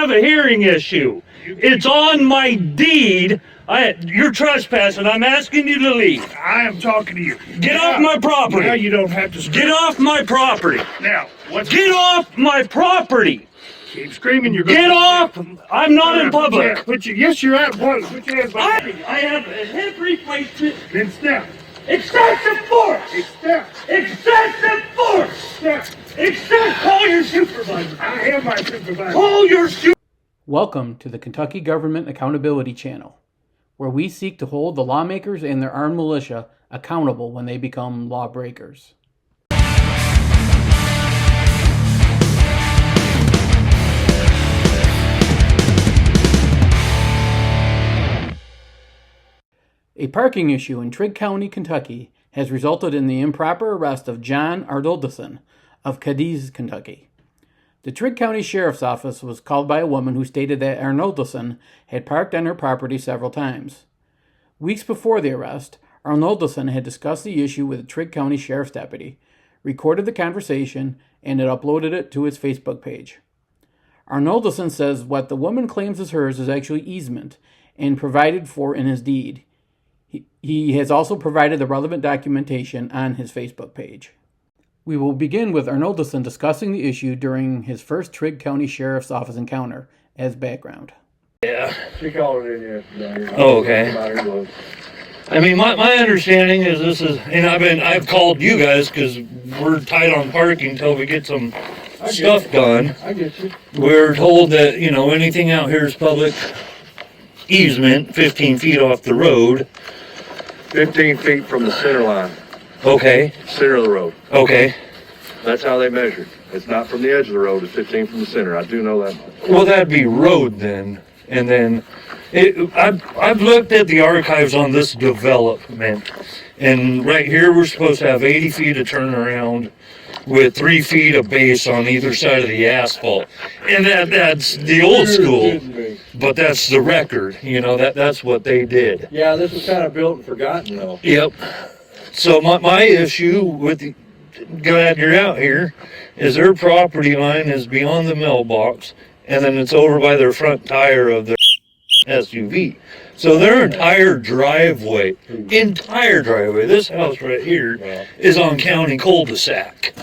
have a hearing issue. It's on my deed. You're trespassing. I'm asking you to leave. I am talking to you. Get off my property. Now you don't have to scream. Get off my property. Now, what's... Get off my property. Keep screaming, you're going Get off! I'm not in public. Yes, you're at public. Put your hands behind you. I have a hip replacement. Then step. Excessive force! Step. Excessive force! Step. Call your supervisor. I am my supervisor. Call your supervisor. Welcome to the Kentucky Government Accountability Channel, where we seek to hold the lawmakers and their armed militia accountable when they become lawbreakers. A parking issue in Trigg County, Kentucky has resulted in the improper arrest of John Arnoldussen of Trigg, Kentucky. The Trigg County Sheriff's Office was called by a woman who stated that Arnoldussen had parked on her property several times. Weeks before the arrest, Arnoldussen had discussed the issue with a Trigg County Sheriff's Deputy, recorded the conversation, and had uploaded it to his Facebook page. Arnoldussen says what the woman claims is hers is actually easement and provided for in his deed. He has also provided the relevant documentation on his Facebook page. We will begin with Arnoldussen discussing the issue during his first Trigg County Sheriff's Office encounter as background. Yeah. She called it in here. Oh, okay. I mean, my understanding is this is, and I've called you guys because we're tight on parking until we get some stuff done. I get you. We're told that, anything out here is public easement, 15 feet off the road. 15 feet from the center line, Okay, center of the road. okay. That's how they measure. It's not from the edge of the road, it's 15 from the center. I do know that much. Well, that'd be road then. And then, I've looked at the archives on this development. And right here, we're supposed to have 80 feet of turnaround with 3 feet of base on either side of the asphalt. And that's the old school. But that's the record, that's what they did. Yeah, this was kind of built and forgotten though. Yep. So my issue with glad you're out here is their property line is beyond the mailbox, and then it's over by their front tire of their SUV. So their entire driveway, this house right here is on county cul-de-sac.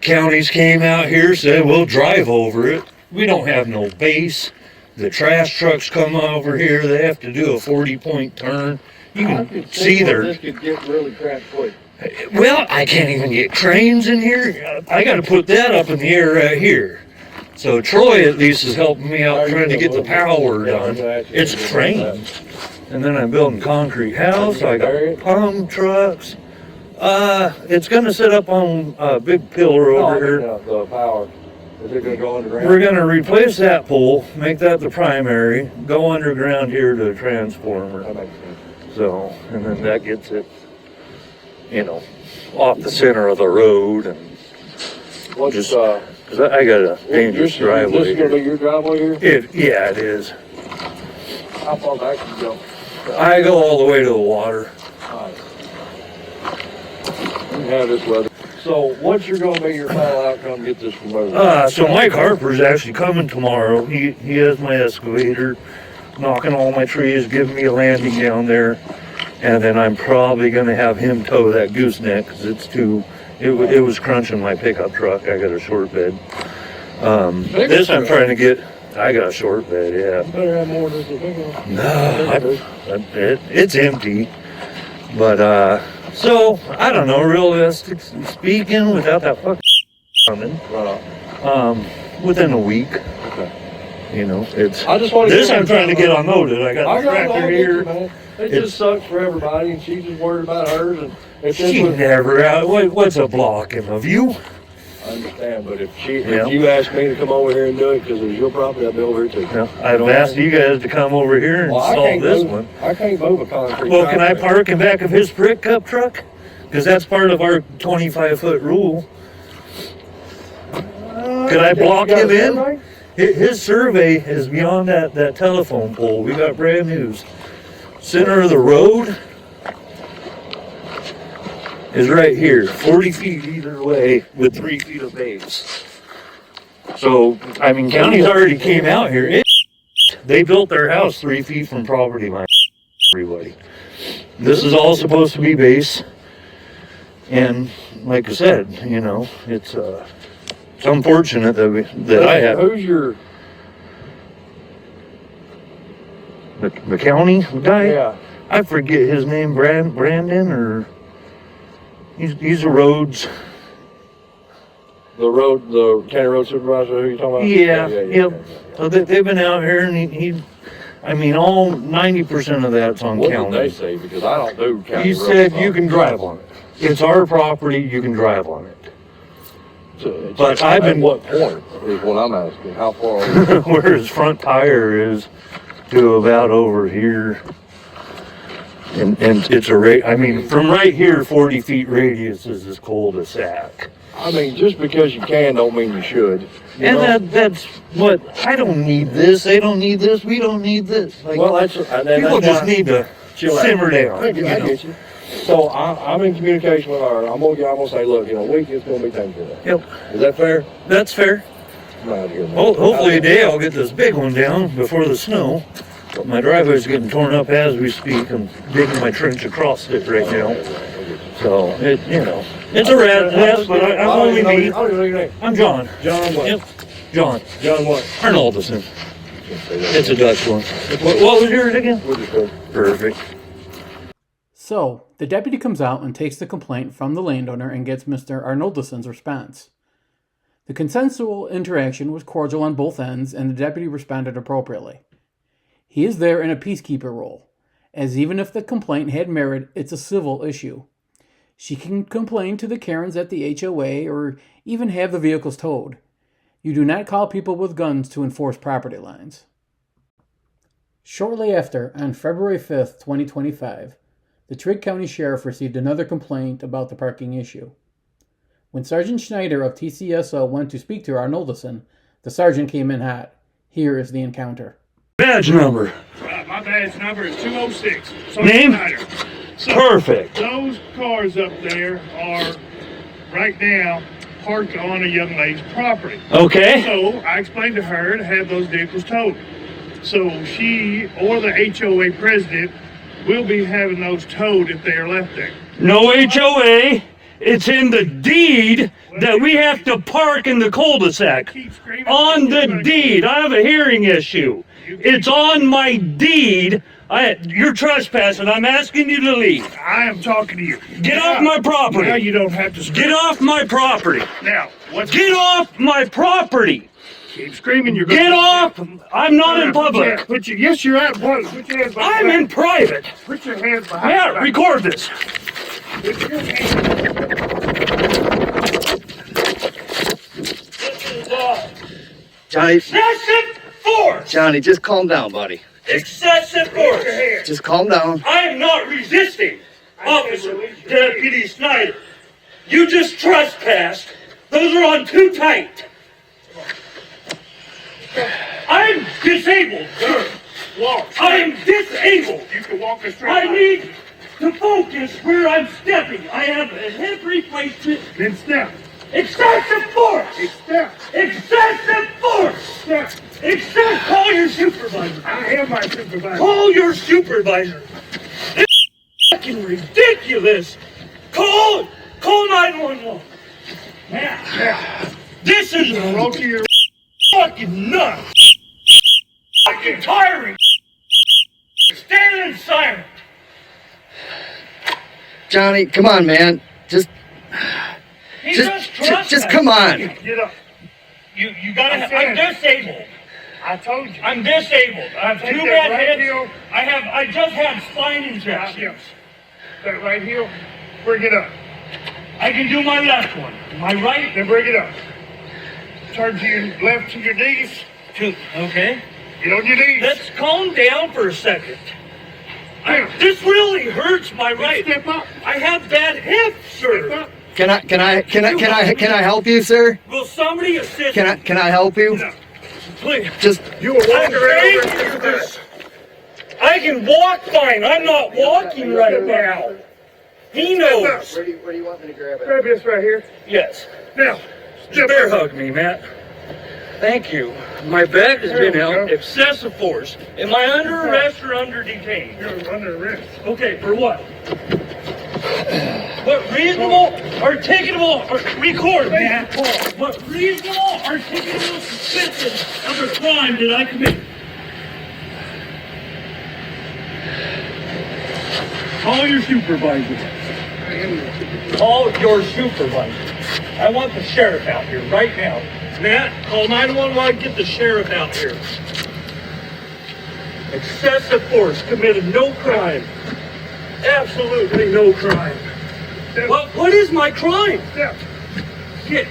Counties came out here, said we'll drive over it. We don't have no base. The trash trucks come over here, they have to do a 40-point turn. You can see This could get really cramped quick. Well, I can't even get cranes in here. I got to put that up in the air right here. So Troy at least is helping me out trying to get the power done. It's cranes. And then I'm building concrete house. I got pump trucks. It's going to sit up on a big pillar over here. The power. Is it going to go underground? We're going to replace that pole, make that the primary, go underground here to a transformer. That makes sense. So, and then that gets it, off the center of the road, and What's, just, cause I got a dangerous driveway. Is this going to be your driveway here? Yeah, it is. How far back can you go? I go all the way to the water. Alright. You have this weather. So what's going to be your final outcome? Get this removed. So Mike Harper's actually coming tomorrow. He has my excavator, knocking all my trees, giving me a landing down there. And then I'm probably going to have him tow that gooseneck because it was crunching my pickup truck. I got a short bed. This I'm trying to get, I got a short bed, yeah. You better have more than this big one. No, it's empty. But, so, I don't know, realistic speaking, without that fucking coming, within a week. Okay. It's, I just want to this I'm trying to get unloaded. I got the tractor here. It just sucks for everybody, and she's just worried about hers. And if She never out. What's a blocking of you? I understand, but if you ask me to come over here and do it because it's your property, I'll be over here too. No, I've asked you guys to come over here and solve this one. I can't move a concrete. Well, can I park in back of his pickup truck? Because that's part of our 25-foot rule. Could I block him in? His survey is beyond that telephone pole. We got brand news. Center of the road is right here, 40 feet either way with 3 feet of base. So, I mean, county's already came out here. They built their house 3 feet from property line. Everybody. This is all supposed to be base. And like I said, you know, it's unfortunate that I have. Who's your... The county guy? Yeah. I forget his name, Brandon, or he's a roads. The county road supervisor, who you talking about? Yeah. Yeah. So they've been out here, and he I mean, all 90% of that's on What county. did they say? Because I don't do county He roads. said you can drive on it. It's our property, you can drive on it. So, But I've been- At what point is what I'm asking? How far are Where his front tire is to about over here. And it's I mean, from right here, 40 feet radius is this cul-de-sac. I mean, just because you can don't mean you should. You know? And that's what, I don't need this, they don't need this, we don't need this. Like, Well, that's people just need to chill out. simmer down. I get you. So I'm in communication with her. I'm gonna say, look, in a week it's gonna be taken care of. Yep, Is that fair? that's fair. I'm out here, man. Hopefully today I'll get this big one down before the snow. But my driveway's getting torn up as we speak. I'm digging my trench across it right now. So, it's a rat mess, but I'm only me. I don't even know your name. I'm John. John what? Yep, John. John what? Arnoldussen. It's a Dutch one. What was yours again? We'll just go. Perfect. So, the deputy comes out and takes the complaint from the landowner and gets Mr. Arnoldussen's response. The consensual interaction was cordial on both ends, and the deputy responded appropriately. He is there in a peacekeeper role, as even if the complaint had merit, it's a civil issue. She can complain to the Karens at the HOA or even have the vehicles towed. You do not call people with guns to enforce property lines. Shortly after, on February 5th, 2025, the Trigg County Sheriff received another complaint about the parking issue. When Sergeant Schneider of TCSO went to speak to Arnoldussen, the sergeant came in hot. Here is the encounter. Badge number. My badge number is 206. Name? Schneider. So, Perfect. those cars up there are right now parked on a young lady's property. Okay. So I explained to her to have those vehicles towed. So she or the HOA president will be having those towed if they are left there. No HOA. It's in the deed that we have to park in the cul-de-sac. Keep screaming. On the deed. I have a hearing issue. It's on my deed. You're trespassing. I'm asking you to leave. I am talking to you. Get off my property. Now you don't have to scream. Get off my property. Now, what's Get off my property. Keep screaming. You're Get off. I'm not in public. Yes, you're out in public. Put your hands behind. I'm in private. Put your hands behind. Yeah, your back. record this. Put your hands. Johnny, Excessive force. Johnny, just calm down, buddy. Excessive force. Just calm down. I am not resisting, Officer Deputy Schneider. You just trespassed. Those are on too tight. I'm disabled, sir. Walk. I'm disabled. You can walk a straight I line. need to focus where I'm stepping. I have a hip replacement. Then step. Excessive force. Step. Excessive force. Step. Call your supervisor. I am my supervisor. Call your supervisor. It's fucking ridiculous. Call 911. Now, this is Roll to your fucking nuts. Fucking tiring. Stand silent. Johnny, come on, man. Just come on. get up. You gotta. I'm Stand. disabled. I told you. I'm disabled. I have Take two that bad right heads. heel. I just had spine Right injections. heel. That right heel. Bring it up. I can do my left one. My right. Then bring it up. Turn to your left to your knees. Okay. Get on your knees. Let's calm down for a second. Down. This really hurts my right. Step up. I have bad hips, Step sir. up. Can I help you, sir? Will somebody assist? Can I help you? Get up. Please. Just You were I'm walking around saying over you this. I can walk fine. I'm not walking right now. He knows. Where do you want me to grab Grab this right here. Yes. Now, Just bear hug me, Matt. Thank you. My back has been There we held. go. Excessive force. Am I under arrest or under detained? You're under arrest. Okay, for what? What reasonable, articulable, record, man. What reasonable, articulable suspicion of a crime did I commit? Call your supervisor. Call your supervisor. I want the sheriff out here right now. Matt, call 911, get the sheriff out here. Excessive force, committed no crime. Absolutely no crime. What is my crime? Step.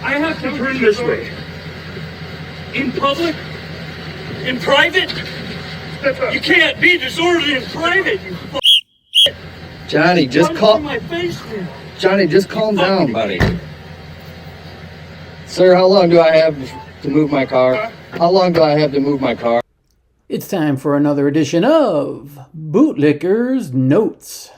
I have to turn this way. In public? In private? Step up. You can't be disorderly in private, you Johnny, just calm. my face now. Johnny, just calm down, buddy. Sir, how long do I have to move my car? How long do I have to move my car? It's time for another edition of Bootlicker's Notes.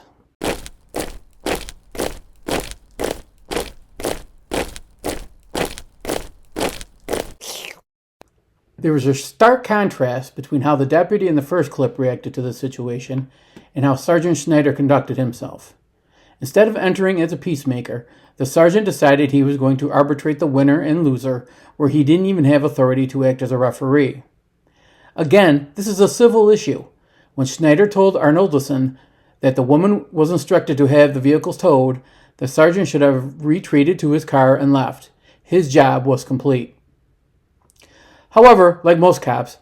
There was a stark contrast between how the deputy in the first clip reacted to the situation and how Sergeant Schneider conducted himself. Instead of entering as a peacemaker, the sergeant decided he was going to arbitrate the winner and loser where he didn't even have authority to act as a referee. Again, this is a civil issue. When Schneider told Arnoldussen that the woman was instructed to have the vehicles towed, the sergeant should have retreated to his car and left. His job was complete. However, like most cops,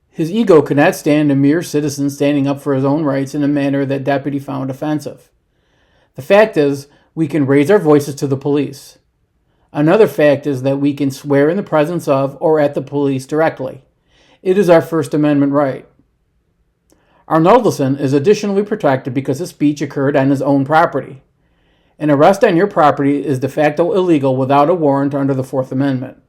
his ego could not stand a mere citizen standing up for his own rights in a manner that deputy found offensive. The fact is, we can raise our voices to the police. Another fact is that we can swear in the presence of or at the police directly. It is our First Amendment right. Arnoldussen is additionally protected because his speech occurred on his own property. An arrest on your property is de facto illegal without a warrant under the Fourth Amendment.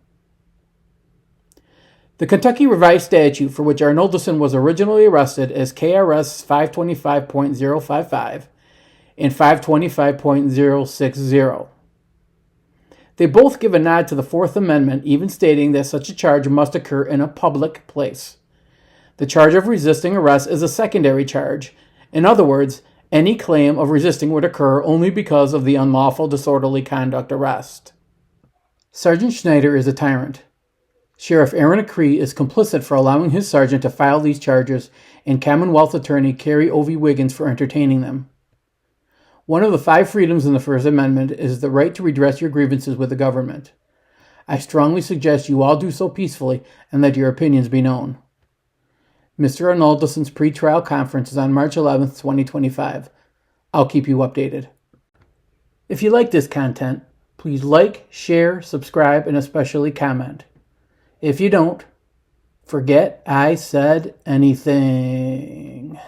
The Kentucky Revised Statute for which Arnoldussen was originally arrested is KRS 525.055 and 525.060. They both give a nod to the Fourth Amendment, even stating that such a charge must occur in a public place. The charge of resisting arrest is a secondary charge. In other words, any claim of resisting would occur only because of the unlawful disorderly conduct arrest. Sergeant Schneider is a tyrant. Sheriff Aaron Acree is complicit for allowing his sergeant to file these charges and Commonwealth Attorney Carrie O.V. Wiggins for entertaining them. One of the 5 freedoms in the First Amendment is the right to redress your grievances with the government. I strongly suggest you all do so peacefully and let your opinions be known. Mr. Arnoldussen's pre-trial conference is on March 11th, 2025. I'll keep you updated. If you like this content, please like, share, subscribe, and especially comment. If you don't, forget I said anything.